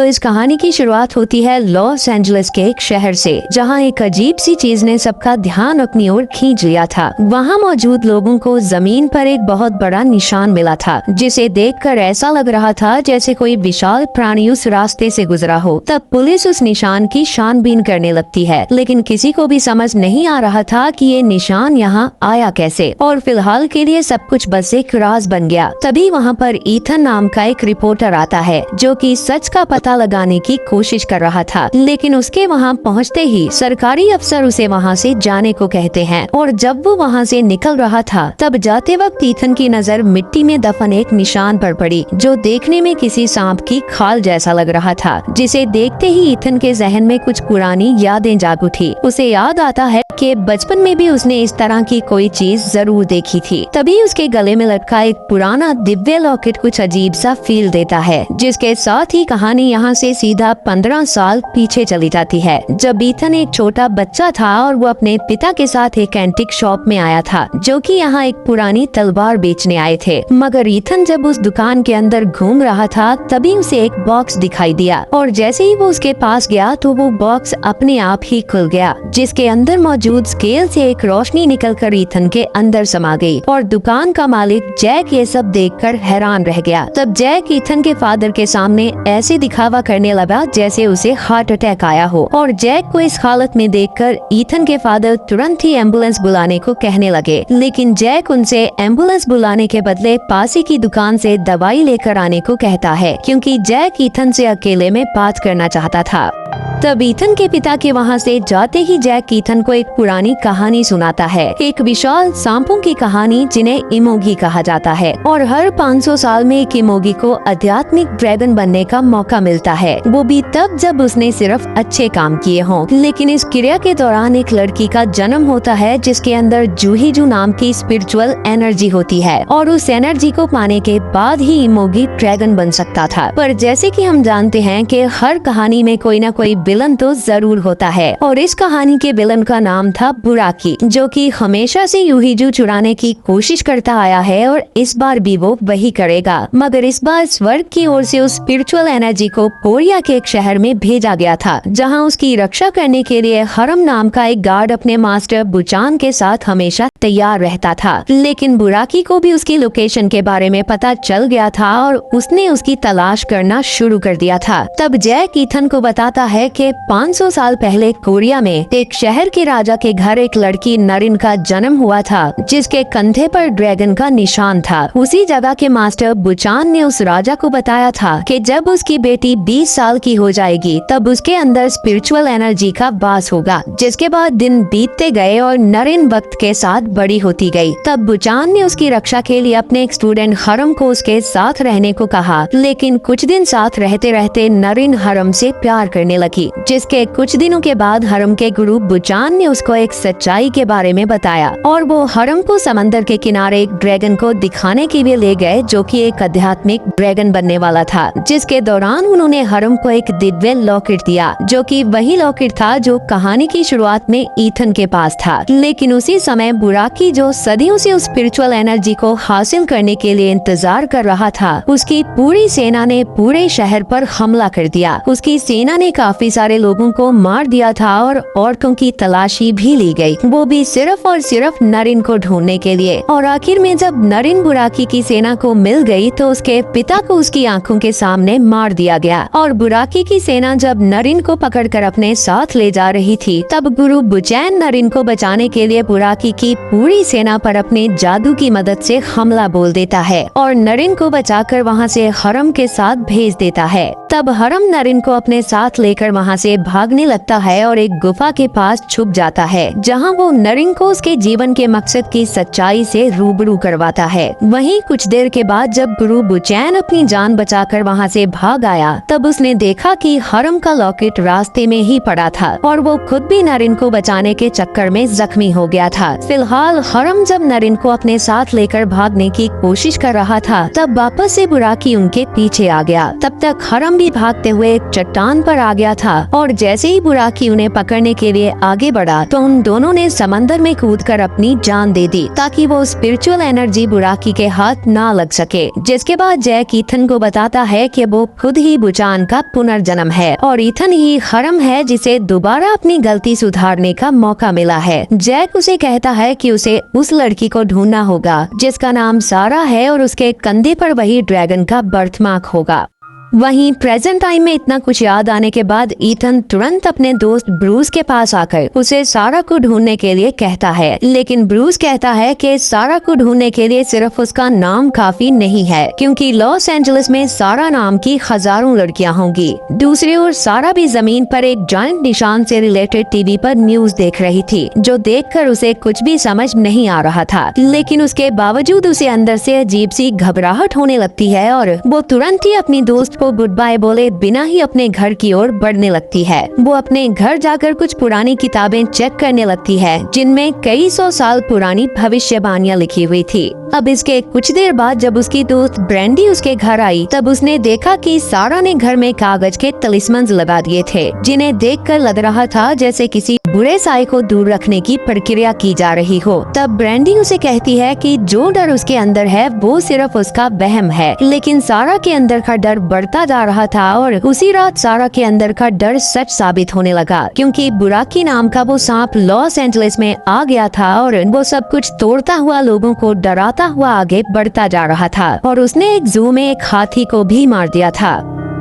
तो इस कहानी की शुरुआत होती है लॉस एंजलिस के एक शहर से, जहाँ एक अजीब सी चीज ने सबका ध्यान अपनी ओर खींच लिया था। वहाँ मौजूद लोगों को जमीन पर एक बहुत बड़ा निशान मिला था, जिसे देखकर ऐसा लग रहा था जैसे कोई विशाल प्राणी उस रास्ते से गुजरा हो। तब पुलिस उस निशान की छानबीन करने लगती है, लेकिन किसी को भी समझ नहीं आ रहा था कि ये निशान यहाँ आया कैसे, और फिलहाल के लिए सब कुछ बस एक राज बन गया। तभी वहाँ पर ईथन नाम का एक रिपोर्टर आता है, जो कि सच का पता लगाने की कोशिश कर रहा था, लेकिन उसके वहाँ पहुँचते ही सरकारी अफसर उसे वहाँ से जाने को कहते हैं। और जब वो वहाँ से निकल रहा था, तब जाते वक्त ईथन की नजर मिट्टी में दफन एक निशान पर पड़ी, जो देखने में किसी सांप की खाल जैसा लग रहा था। जिसे देखते ही ईथन के जहन में कुछ पुरानी यादें जाग उठी। उसे याद आता है कि बचपन में भी उसने इस तरह की कोई चीज जरूर देखी थी। तभी उसके गले में लटका एक पुराना दिव्य लॉकेट कुछ अजीब सा फील देता है, जिसके साथ ही कहानी यहाँ से सीधा 15 साल पीछे चली जाती है, जब ईथन एक छोटा बच्चा था और वो अपने पिता के साथ एक एंटीक शॉप में आया था, जो कि यहाँ एक पुरानी तलवार बेचने आए थे। मगर ईथन जब उस दुकान के अंदर घूम रहा था, तभी उसे एक बॉक्स दिखाई दिया, और जैसे ही वो उसके पास गया तो वो बॉक्स अपने आप ही खुल गया, जिसके अंदर मौजूद स्केल से एक रोशनी निकलकर ईथन के अंदर समा गई। और दुकान का मालिक जैक ये सब देखकर हैरान रह गया। तब जैक ईथन के फादर के सामने ऐसे दिखावा करने लगा जैसे उसे हार्ट अटैक आया हो, और जैक को इस हालत में देखकर ईथन के फादर तुरंत ही एम्बुलेंस बुलाने को कहने लगे। लेकिन जैक उनसे एम्बुलेंस बुलाने के बदले पासी की दुकान से दवाई लेकर आने को कहता है, क्योंकि जैक ईथन से अकेले में बात करना चाहता था। तब ईथन के पिता के वहाँ से जाते ही जैक ईथन को एक पुरानी कहानी सुनाता है, एक विशाल सांपों की कहानी जिन्हें इमोगी कहा जाता है। और हर 500 साल में एक इमोगी को आध्यात्मिक ड्रैगन बनने का मौका मिलता है, वो भी तब जब उसने सिर्फ अच्छे काम किए हों। लेकिन इस क्रिया के दौरान एक लड़की का जन्म होता है, जिसके अंदर जूहीजू नाम की स्पिरिचुअल एनर्जी होती है, और उस एनर्जी को पाने के बाद ही इमोगी ड्रैगन बन सकता था। पर जैसे कि हम जानते हैं कि हर कहानी में कोई न कोई विलन तो जरूर होता है, और इस कहानी के विलन का नाम था बुराकी, जो कि हमेशा से यूहीजू चुराने की कोशिश करता आया है, और इस बार भी वो वही करेगा। मगर इस बार स्वर्ग की ओर से उस स्पिरिचुअल एनर्जी को पोरिया के एक शहर में भेजा गया था, जहां उसकी रक्षा करने के लिए हरम नाम का एक गार्ड अपने मास्टर बुचान के साथ हमेशा तैयार रहता था। लेकिन बुराकी को भी उसकी लोकेशन के बारे में पता चल गया था, और उसने उसकी तलाश करना शुरू कर दिया था। तब जैक ईथन को बताता है कि 500 साल पहले कोरिया में एक शहर के राजा के घर एक लड़की नरिन का जन्म हुआ था, जिसके कंधे पर ड्रैगन का निशान था। उसी जगह के मास्टर बुचान ने उस राजा को बताया था कि जब उसकी बेटी 20 साल की हो जाएगी, तब उसके अंदर स्पिरिचुअल एनर्जी का वास होगा। जिसके बाद दिन बीतते गए और नरिन वक्त के साथ बड़ी होती गई। तब बुचान ने उसकी रक्षा के लिए अपने एक स्टूडेंट हरम को उसके साथ रहने को कहा, लेकिन कुछ दिन साथ रहते रहते नरिन हरम से प्यार करने लगी। जिसके कुछ दिनों के बाद हरम के गुरु बुचान ने उसको एक सच्चाई के बारे में बताया, और वो हरम को समंदर के किनारे एक ड्रैगन को दिखाने के लिए ले गए, जो कि एक आध्यात्मिक ड्रैगन बनने वाला था। जिसके दौरान उन्होंने हरम को एक दिव्य लॉकेट दिया, जो कि वही लॉकेट था जो कहानी की शुरुआत में ईथन के पास था। लेकिन उसी समय बुराकी, जो सदियों से उस स्पिरिचुअल एनर्जी को हासिल करने के लिए इंतजार कर रहा था, उसकी पूरी सेना ने पूरे शहर पर हमला कर दिया। उसकी सेना ने काफी सारे लोगों को मार दिया था, और औरतों की तलाशी भी ली गई, वो भी सिर्फ और सिर्फ नरिन को ढूंढने के लिए। और आखिर में जब नरिन बुराकी की सेना को मिल गई, तो उसके पिता को उसकी आंखों के सामने मार दिया गया। और बुराकी की सेना जब नरिन को पकड़कर अपने साथ ले जा रही थी, तब गुरु बुचैन नरिन को बचाने के लिए बुराकी की पूरी सेना पर अपने जादू की मदद से हमला बोल देता है, और नरिन को बचाकर वहाँ से हरम के साथ भेज देता है। तब हरम नरिन को अपने साथ लेकर वहाँ से भागने लगता है, और एक गुफा के पास छुप जाता है, जहाँ वो नरिन को उसके जीवन के मकसद की सच्चाई से रूबरू करवाता है। वहीं कुछ देर के बाद जब गुरु बुचैन अपनी जान बचाकर वहाँ से भाग आया, तब उसने देखा कि हरम का लॉकेट रास्ते में ही पड़ा था, और वो खुद भी नरिन को बचाने के चक्कर में जख्मी हो गया था। फिलहाल हरम जब नरिन को अपने साथ लेकर भागने की कोशिश कर रहा था, तब वापस से बुराकी उनके पीछे आ गया। तब तक हरम भी भागते हुए एक चट्टान पर आ गया था और जैसे ही बुराकी उन्हें पकड़ने के लिए आगे बढ़ा तो उन दोनों ने समंदर में कूदकर अपनी जान दे दी ताकि वो स्पिरिचुअल एनर्जी बुराकी के हाथ ना लग सके। जिसके बाद जैक ईथन को बताता है कि वो खुद ही बुचान का पुनर्जन्म है और ईथन ही खरम है जिसे दोबारा अपनी गलती सुधारने का मौका मिला है। जैक उसे कहता है कि उसे उस लड़की को ढूंढना होगा जिसका नाम सारा है और उसके कंधे पर वही ड्रैगन का बर्थमार्क होगा। वहीं प्रेजेंट टाइम में इतना कुछ याद आने के बाद ईथन तुरंत अपने दोस्त ब्रूस के पास आकर उसे सारा को ढूंढने के लिए कहता है, लेकिन ब्रूस कहता है कि सारा को ढूंढने के लिए सिर्फ उसका नाम काफी नहीं है क्योंकि लॉस एंजलिस में सारा नाम की हजारों लड़कियां होंगी। दूसरी ओर सारा भी जमीन पर एक जायंट निशान से रिलेटेड टीवी पर न्यूज देख रही थी जो देखकर उसे कुछ भी समझ नहीं आ रहा था, लेकिन उसके बावजूद उसे अंदर से अजीब सी घबराहट होने लगती है और वो तुरंत ही अपनी दोस्त को गुड बाय बोले बिना ही अपने घर की ओर बढ़ने लगती है। वो अपने घर जाकर कुछ पुरानी किताबें चेक करने लगती है जिनमें कई 100 साल पुरानी भविष्यवाणियां लिखी हुई थी। अब इसके कुछ देर बाद जब उसकी दोस्त ब्रेंडी उसके घर आई तब उसने देखा कि सारा ने घर में कागज के तलिस्मन्स लगा दिए थे जिन्हें देखकर लग रहा था जैसे किसी बुरे साए को दूर रखने की प्रक्रिया की जा रही हो। तब ब्रेंडी उसे कहती है कि जो डर उसके अंदर है वो सिर्फ उसका वहम है, लेकिन सारा के अंदर का डर बढ़ता जा रहा था और उसी रात सारा के अंदर का डर सच साबित होने लगा क्योंकि बुराकी नाम का वो सांप लॉस एंजलिस में आ गया था और वो सब कुछ तोड़ता हुआ लोगों को डराता हुआ आगे बढ़ता जा रहा था और उसने एक जू में एक हाथी को भी मार दिया था।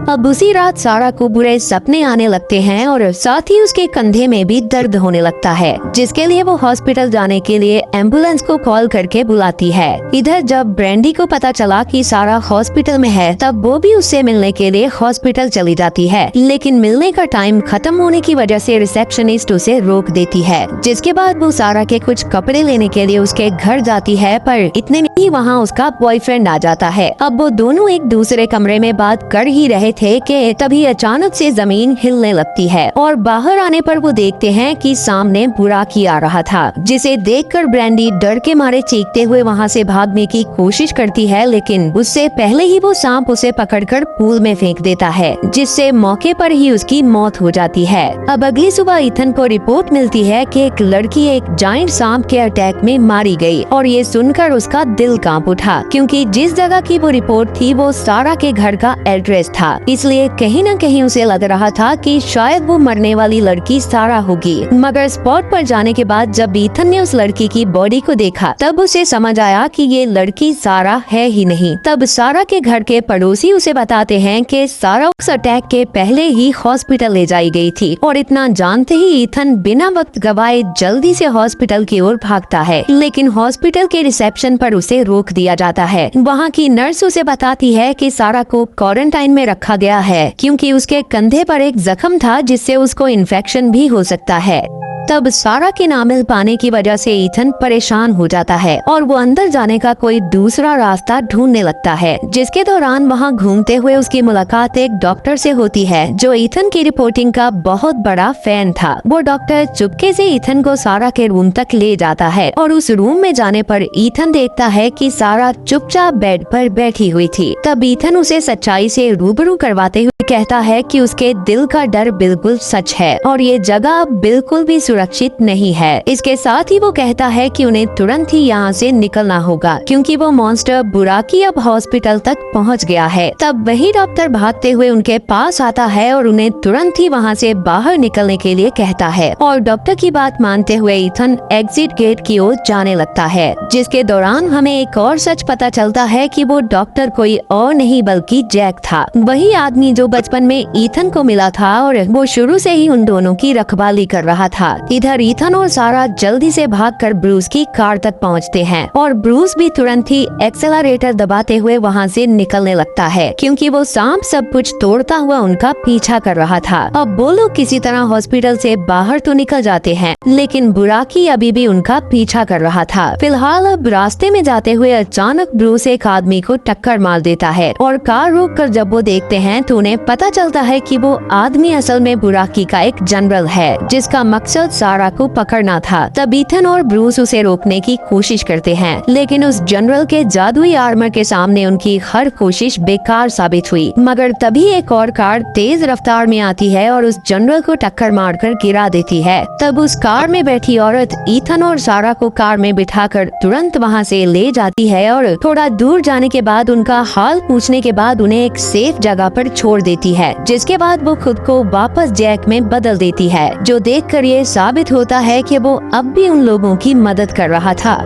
अब उसी रात सारा को बुरे सपने आने लगते हैं और साथ ही उसके कंधे में भी दर्द होने लगता है जिसके लिए वो हॉस्पिटल जाने के लिए एम्बुलेंस को कॉल करके बुलाती है। इधर जब ब्रेंडी को पता चला कि सारा हॉस्पिटल में है तब वो भी उससे मिलने के लिए हॉस्पिटल चली जाती है, लेकिन मिलने का टाइम खत्म होने की वजह से रिसेप्शनिस्ट उसे रोक देती है। जिसके बाद वो सारा के कुछ कपड़े लेने के लिए उसके घर जाती है पर इतने में ही वहाँ उसका बॉयफ्रेंड आ जाता है। अब वो दोनों एक दूसरे कमरे में बात कर ही रहे थे कि तभी अचानक से जमीन हिलने लगती है और बाहर आने पर वो देखते हैं कि सामने बुराकी आ रहा था जिसे देखकर ब्रेंडी डर के मारे चीखते हुए वहाँ से भागने की कोशिश करती है, लेकिन उससे पहले ही वो सांप उसे पकड़कर पूल में फेंक देता है जिससे मौके पर ही उसकी मौत हो जाती है। अब अगली सुबह ईथन को रिपोर्ट मिलती है कि एक लड़की एक जायंट सांप के अटैक में मारी गई और ये सुनकर उसका दिल कांप उठा क्योंकि जिस जगह की वो रिपोर्ट थी वो सारा के घर का एड्रेस था, इसलिए कहीं न कहीं उसे लग रहा था कि शायद वो मरने वाली लड़की सारा होगी। मगर स्पॉट पर जाने के बाद जब ईथन ने उस लड़की की बॉडी को देखा तब उसे समझ आया कि ये लड़की सारा है ही नहीं। तब सारा के घर के पड़ोसी उसे बताते हैं कि सारा उस अटैक के पहले ही हॉस्पिटल ले जाई गई थी और इतना जानते ही ईथन बिना वक्त गवाए जल्दी से हॉस्पिटल की ओर भागता है, लेकिन हॉस्पिटल के रिसेप्शन पर उसे रोक दिया जाता है। वहाँ की नर्स उसे बताती है कि सारा को क्वारंटाइन में रखा गया है क्योंकि उसके कंधे पर एक जख्म था जिससे उसको इन्फेक्शन भी हो सकता है। तब सारा के ना मिल पाने की वजह से ईथन परेशान हो जाता है और वो अंदर जाने का कोई दूसरा रास्ता ढूंढने लगता है, जिसके दौरान वहाँ घूमते हुए उसकी मुलाकात एक डॉक्टर से होती है जो ईथन की रिपोर्टिंग का बहुत बड़ा फैन था। वो डॉक्टर चुपके से ईथन को सारा के रूम तक ले जाता है और उस रूम में जाने पर ईथन देखता है कि सारा चुपचाप बेड पर बैठी हुई थी। तब ईथन उसे सच्चाई से रूबरू करवाते हुए कहता है कि उसके दिल का डर बिल्कुल सच है और ये जगह बिल्कुल भी सुरक्षित नहीं है। इसके साथ ही वो कहता है कि उन्हें तुरंत ही यहाँ से निकलना होगा क्योंकि वो मॉन्स्टर बुराकी अब हॉस्पिटल तक पहुँच गया है। तब वही डॉक्टर भागते हुए उनके पास आता है और उन्हें तुरंत ही वहाँ से बाहर निकलने के लिए कहता है और डॉक्टर की बात मानते हुए ईथन एग्जिट गेट की ओर जाने लगता है, जिसके दौरान हमें एक और सच पता चलता है कि वो डॉक्टर कोई और नहीं बल्कि जैक था, वही आदमी जो बचपन में ईथन को मिला था और वो शुरू से ही उन दोनों की रखवाली कर रहा था। इधर ईथन और सारा जल्दी से भागकर ब्रूस की कार तक पहुंचते हैं और ब्रूस भी तुरंत ही एक्सेलरेटर दबाते हुए वहां से निकलने लगता है क्योंकि वो सांप सब कुछ तोड़ता हुआ उनका पीछा कर रहा था। अब वो लोग किसी तरह हॉस्पिटल से बाहर तो निकल जाते हैं, लेकिन बुराकी अभी भी उनका पीछा कर रहा था। फिलहाल अब रास्ते में जाते हुए अचानक ब्रूस एक आदमी को टक्कर मार देता है और कार रोक कर जब वो देखते हैं तो उन्हें पता चलता है कि वो आदमी असल में बुराकी का एक जनरल है जिसका मकसद सारा को पकड़ना था। तब ईथन और ब्रूस उसे रोकने की कोशिश करते हैं, लेकिन उस जनरल के जादुई आर्मर के सामने उनकी हर कोशिश बेकार साबित हुई। मगर तभी एक और कार तेज रफ्तार में आती है और उस जनरल को टक्कर मारकर गिरा देती है। तब उस कार में बैठी औरत ईथन और सारा को कार में बिठाकर तुरंत वहाँ से ले जाती है और थोड़ा दूर जाने के बाद उनका हाल पूछने के बाद उन्हें एक सेफ जगह पर छोड़ देती है, जिसके बाद वो खुद को वापस जैक में बदल देती है, जो देखकर ये साबित होता है कि वो अब भी उन लोगों की मदद कर रहा था।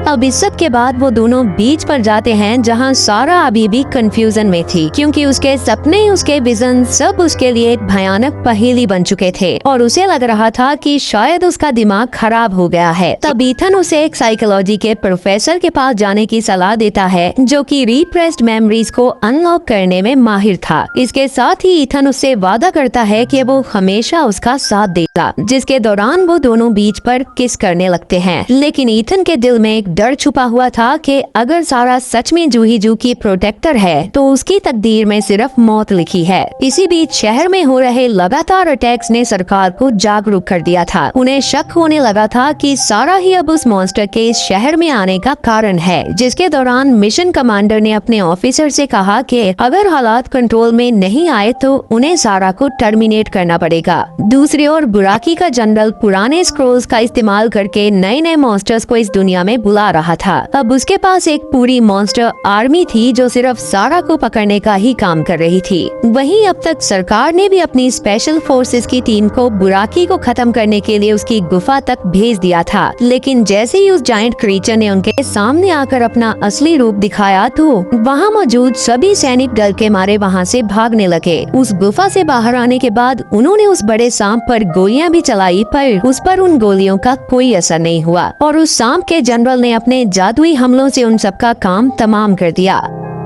अब इस सब के बाद वो दोनों बीच पर जाते हैं, जहां सारा अभी भी कंफ्यूजन में थी, क्योंकि उसके सपने, उसके विजन सब उसके लिए एक भयानक पहेली बन चुके थे और उसे लग रहा था कि शायद उसका दिमाग खराब हो गया है। तब ईथन उसे एक साइकोलॉजी के प्रोफेसर के पास जाने की सलाह देता है, जो कि रिप्रेस्ड मेमोरीज को अनलॉक करने में माहिर था। इसके साथ ही ईथन उससे वादा करता है कि वो हमेशा उसका साथ देगा, जिसके दौरान वो दोनों बीच पर किस करने लगते हैं। लेकिन ईथन के दिल में डर छुपा हुआ था कि अगर सारा सच में जूही जू की प्रोटेक्टर है तो उसकी तकदीर में सिर्फ मौत लिखी है। इसी बीच शहर में हो रहे लगातार अटैक्स ने सरकार को जागरूक कर दिया था। उन्हें शक होने लगा था कि सारा ही अब उस मॉन्स्टर के इस शहर में आने का कारण है, जिसके दौरान मिशन कमांडर ने अपने ऑफिसर से कहा कि अगर हालात कंट्रोल में नहीं आए तो उन्हें सारा को टर्मिनेट करना पड़ेगा। दूसरी ओर बुराकी का जनरल पुराने स्क्रोल्स का इस्तेमाल करके नए नए मॉन्स्टर्स को इस दुनिया में बुला रहा था। अब उसके पास एक पूरी मॉन्स्टर आर्मी थी जो सिर्फ सारा को पकड़ने का ही काम कर रही थी। वहीं अब तक सरकार ने भी अपनी स्पेशल फोर्सेस की टीम को बुराकी को खत्म करने के लिए उसकी गुफा तक भेज दिया था। लेकिन जैसे ही उस जायंट क्रीचर ने उनके सामने आकर अपना असली रूप दिखाया तो वहाँ मौजूद सभी सैनिक डर के मारे वहाँ से भागने लगे। उस गुफा से बाहर आने के बाद उन्होंने उस बड़े सांप पर गोलियां भी चलाई, पर उस पर उन गोलियों का कोई असर नहीं हुआ और उस सांप के जनरल ने अपने जादुई हमलों से उन सबका काम तमाम कर दिया।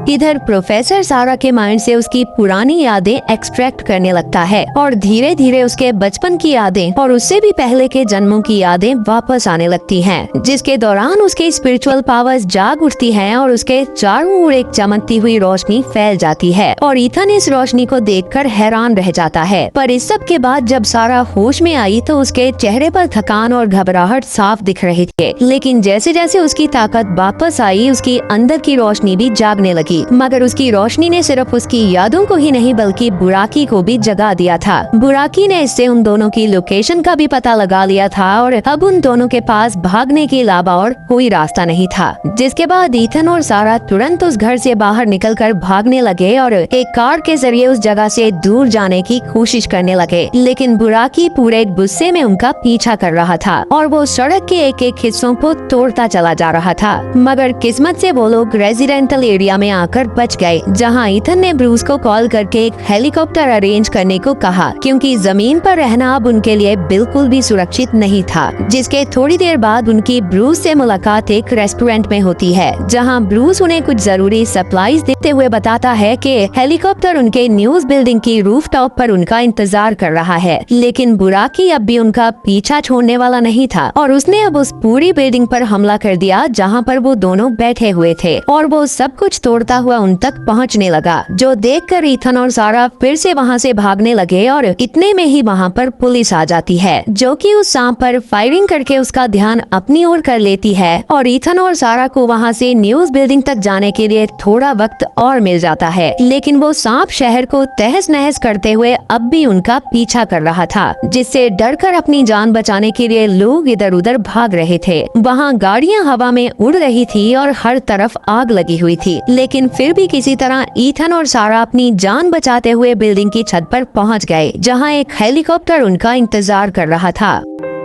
इधर प्रोफेसर सारा के माइंड से उसकी पुरानी यादें एक्सट्रैक्ट करने लगता है और धीरे धीरे उसके बचपन की यादें और उससे भी पहले के जन्मों की यादें वापस आने लगती हैं, जिसके दौरान उसके स्पिरिचुअल पावर्स जाग उठती हैं और उसके चारों ओर एक चमकती हुई रोशनी फैल जाती है और ईथन इस रोशनी को देखकर हैरान रह जाता है। पर इस सब के बाद जब सारा होश में आई तो उसके चेहरे पर थकान और घबराहट साफ दिख रहे थे, लेकिन जैसे जैसे उसकी ताकत वापस आई उसकी अंदर की रोशनी भी जागने लगी। मगर उसकी रोशनी ने सिर्फ उसकी यादों को ही नहीं बल्कि बुराकी को भी जगा दिया था। बुराकी ने इससे उन दोनों की लोकेशन का भी पता लगा लिया था और अब उन दोनों के पास भागने के अलावा और कोई रास्ता नहीं था। जिसके बाद ईथन और सारा तुरंत उस घर से बाहर निकलकर भागने लगे और एक कार के जरिए उस जगह से दूर जाने की कोशिश करने लगे। लेकिन बुराकी पूरे गुस्से में उनका पीछा कर रहा था और वो सड़क के एक एक हिस्सों को तोड़ता चला जा रहा था। मगर किस्मत से वो लोग रेजिडेंटल एरिया में आकर बच गए, जहां ईथन ने ब्रूस को कॉल करके एक हेलीकॉप्टर अरेंज करने को कहा, क्योंकि जमीन पर रहना अब उनके लिए बिल्कुल भी सुरक्षित नहीं था। जिसके थोड़ी देर बाद उनकी ब्रूस से मुलाकात एक रेस्टोरेंट में होती है, जहां ब्रूस उन्हें कुछ जरूरी सप्लाईज देते हुए बताता है कि हेलीकॉप्टर उनके न्यूज बिल्डिंग की रूफटॉप पर उनका इंतजार कर रहा है। लेकिन बुराकी अब भी उनका पीछा छोड़ने वाला नहीं था और उसने अब उस पूरी बिल्डिंग पर हमला कर दिया जहां पर वो दोनों बैठे हुए थे और वो सब कुछ तोड़ता हुआ उन तक पहुंचने लगा, जो देखकर ईथन और सारा फिर से वहां से भागने लगे और इतने में ही वहां पर पुलिस आ जाती है, जो कि उस सांप पर फायरिंग करके उसका ध्यान अपनी ओर कर लेती है और ईथन और सारा को वहां से न्यूज बिल्डिंग तक जाने के लिए थोड़ा वक्त और मिल जाता है। लेकिन वो सांप शहर को तहस नहस करते हुए अब भी उनका पीछा कर रहा था, जिससे डरकर अपनी जान बचाने के लिए लोग इधर उधर भाग रहे थे। वहाँ गाड़ियाँ हवा में उड़ रही थी और हर तरफ आग लगी हुई थी, लेकिन फिर भी किसी तरह ईथन और सारा अपनी जान बचाते हुए बिल्डिंग की छत पर पहुंच गए, जहां एक हेलीकॉप्टर उनका इंतजार कर रहा था।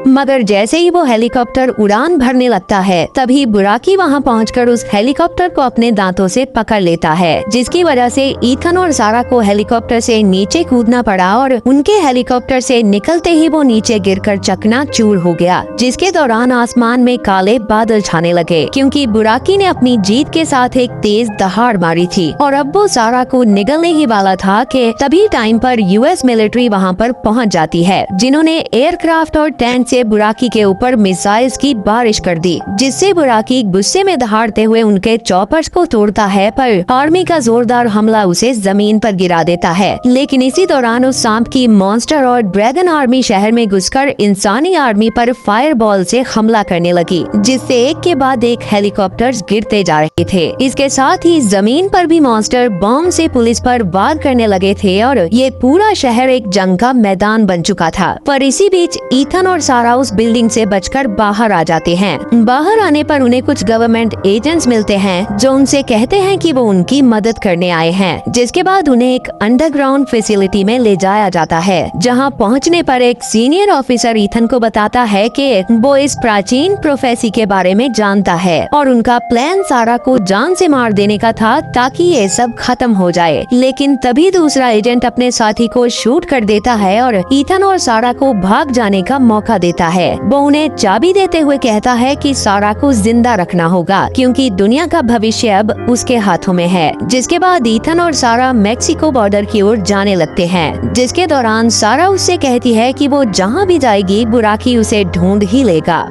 मगर जैसे ही वो हेलीकॉप्टर उड़ान भरने लगता है तभी बुराकी वहां पहुंचकर उस हेलीकॉप्टर को अपने दांतों से पकड़ लेता है, जिसकी वजह से ईथन और सारा को हेलीकॉप्टर से नीचे कूदना पड़ा और उनके हेलीकॉप्टर से निकलते ही वो नीचे गिरकर चकनाचूर हो गया, जिसके दौरान आसमान में काले बादल छाने लगे, क्योंकि बुराकी ने अपनी जीत के साथ एक तेज दहाड़ मारी थी और अब वो सारा को निगलने ही वाला था कि तभी टाइम पर यूएस मिलिट्री वहाँ पर पहुँच जाती है, जिन्होंने एयरक्राफ्ट और टैंक से बुराकी के ऊपर मिसाइल्स की बारिश कर दी, जिससे बुराकी गुस्से में दहाड़ते हुए उनके चॉपर्स को तोड़ता है, पर आर्मी का जोरदार हमला उसे जमीन पर गिरा देता है। लेकिन इसी दौरान उस सांप की मॉन्स्टर और ड्रैगन आर्मी शहर में घुसकर इंसानी आर्मी पर फायर बॉल से हमला करने लगी, जिससे एक के बाद एक हेलीकॉप्टर्स गिरते जा रहे थे। इसके साथ ही जमीन पर भी मॉन्स्टर बॉम्ब से पुलिस पर वार करने लगे थे और ये पूरा शहर एक जंग का मैदान बन चुका था। पर इसी बीच ईथन और सारा उस बिल्डिंग से बचकर बाहर आ जाते हैं। बाहर आने पर उन्हें कुछ गवर्नमेंट एजेंट्स मिलते हैं जो उनसे कहते हैं कि वो उनकी मदद करने आए हैं, जिसके बाद उन्हें एक अंडरग्राउंड फैसिलिटी में ले जाया जाता है, जहां पहुंचने पर एक सीनियर ऑफिसर ईथन को बताता है कि वो इस प्राचीन प्रोफेसी के बारे में जानता है और उनका प्लान सारा को जान से मार देने का था ताकि ये सब खत्म हो जाए। लेकिन तभी दूसरा एजेंट अपने साथी को शूट कर देता है और ईथन और सारा को भाग जाने का मौका देता है। वो उन्हें चाबी देते हुए कहता है कि सारा को जिंदा रखना होगा क्योंकि दुनिया का भविष्य अब उसके हाथों में है। जिसके बाद ईथन और सारा मेक्सिको बॉर्डर की ओर जाने लगते हैं, जिसके दौरान सारा उससे कहती है कि वो जहाँ भी जाएगी बुराकी उसे ढूंढ ही लेगा।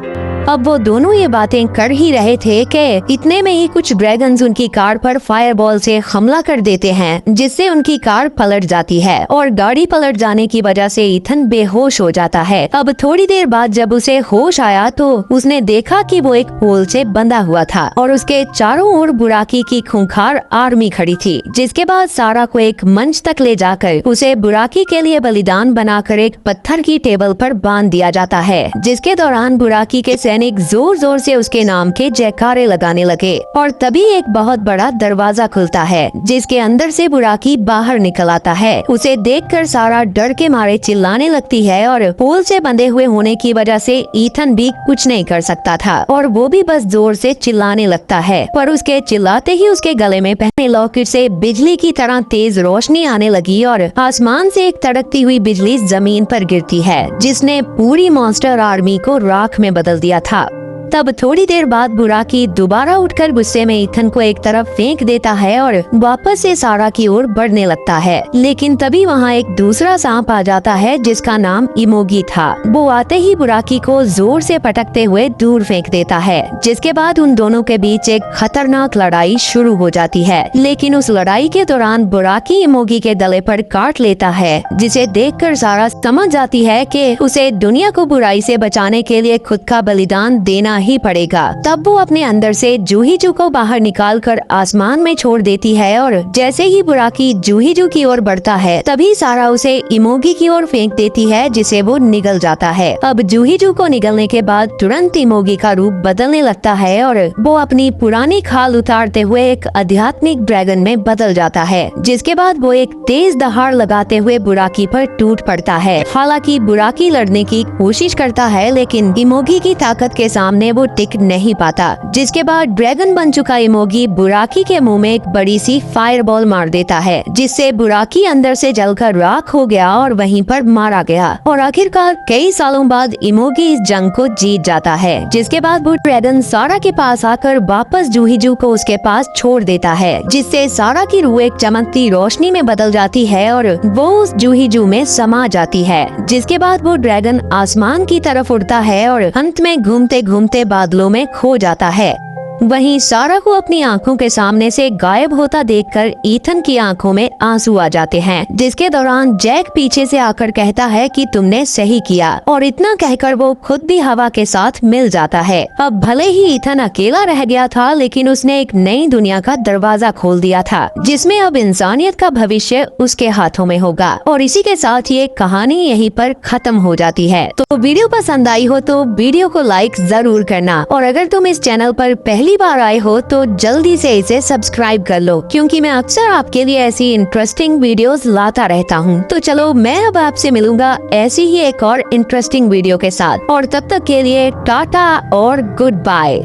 अब वो दोनों ये बातें कर ही रहे थे कि इतने में ही कुछ ड्रैगन्स उनकी कार पर फायरबॉल से हमला कर देते हैं, जिससे उनकी कार पलट जाती है और गाड़ी पलट जाने की वजह से ईथन बेहोश हो जाता है। अब थोड़ी देर बाद जब उसे होश आया तो उसने देखा कि वो एक पोल से बंधा हुआ था और उसके चारों ओर बुराकी की खूंखार आर्मी खड़ी थी। जिसके बाद सारा को एक मंच तक ले जाकर उसे बुराकी के लिए बलिदान बनाकर एक पत्थर की टेबल पर बांध दिया जाता है, जिसके दौरान बुराकी के सैनिक जोर जोर से उसके नाम के जयकारे लगाने लगे और तभी एक बहुत बड़ा दरवाजा खुलता है, जिसके अंदर से बुराकी बाहर निकल आता है। उसे देखकर सारा डर के मारे चिल्लाने लगती है और पोल से बंधे हुए होने की वजह से ईथन भी कुछ नहीं कर सकता था और वो भी बस जोर से चिल्लाने लगता है। पर उसके चिल्लाते ही उसके गले में पहने लॉकेट से बिजली की तरह तेज रोशनी आने लगी और आसमान से एक तड़कती हुई बिजली जमीन पर गिरती है, जिसने पूरी मॉन्स्टर आर्मी को राख में बदल दिया था। तब थोड़ी देर बाद बुराकी दोबारा उठकर गुस्से में ईथन को एक तरफ फेंक देता है और वापस से सारा की ओर बढ़ने लगता है। लेकिन तभी वहाँ एक दूसरा सांप आ जाता है जिसका नाम इमोगी था। वो आते ही बुराकी को जोर से पटकते हुए दूर फेंक देता है, जिसके बाद उन दोनों के बीच एक खतरनाक लड़ाई शुरू हो जाती है। लेकिन उस लड़ाई के दौरान बुराकी इमोगी के गले पर काट लेता है, जिसे देखकर सारा समझ जाती है कि उसे दुनिया को बुराई से बचाने के लिए खुद का बलिदान देना ही पड़ेगा। तब वो अपने अंदर से जूहीजू को बाहर निकालकर आसमान में छोड़ देती है और जैसे ही बुराकी जूहीजू की ओर बढ़ता है तभी सारा उसे इमोगी की ओर फेंक देती है, जिसे वो निगल जाता है। अब जूहीजू को निगलने के बाद तुरंत इमोगी का रूप बदलने लगता है और वो अपनी पुरानी खाल उतारते हुए एक आध्यात्मिक ड्रैगन में बदल जाता है, जिसके बाद वो एक तेज दहाड़ लगाते हुए बुराकी पर टूट पड़ता है। हालांकि बुराकी लड़ने की कोशिश करता है लेकिन इमोगी की ताकत के सामने वो टिक नहीं पाता, जिसके बाद ड्रैगन बन चुका इमोगी बुराकी के मुंह में एक बड़ी सी फायरबॉल मार देता है, जिससे बुराकी अंदर से जलकर राख हो गया और वहीं पर मारा गया। और आखिरकार कई सालों बाद इमोगी इस जंग को जीत जाता है, जिसके बाद वो ड्रैगन सारा के पास आकर वापस जूहीजू को उसके पास छोड़ देता है, जिससे सारा की रूह एक चमकती रोशनी में बदल जाती है और वो उस जूहीजू में समा जाती है। जिसके बाद वो ड्रैगन आसमान की तरफ उड़ता है और अंत में घूमते घूमते बादलों में खो जाता है। वहीं सारा को अपनी आंखों के सामने से गायब होता देखकर ईथन की आंखों में आंसू आ जाते हैं, जिसके दौरान जैक पीछे से आकर कहता है कि तुमने सही किया, और इतना कहकर वो खुद भी हवा के साथ मिल जाता है। अब भले ही ईथन अकेला रह गया था लेकिन उसने एक नई दुनिया का दरवाजा खोल दिया था, जिसमें अब इंसानियत का भविष्य उसके हाथों में होगा। और इसी के साथ ये कहानी यहीं पर खत्म हो जाती है। तो वीडियो पसंद आई हो तो वीडियो को लाइक जरूर करना, और अगर तुम इस चैनल पर पहली बार आए हो तो जल्दी से इसे सब्सक्राइब कर लो, क्योंकि मैं अक्सर आपके लिए ऐसी इंटरेस्टिंग वीडियोस लाता रहता हूँ। तो चलो मैं अब आपसे मिलूंगा ऐसी ही एक और इंटरेस्टिंग वीडियो के साथ, और तब तक के लिए टाटा और गुड बाय।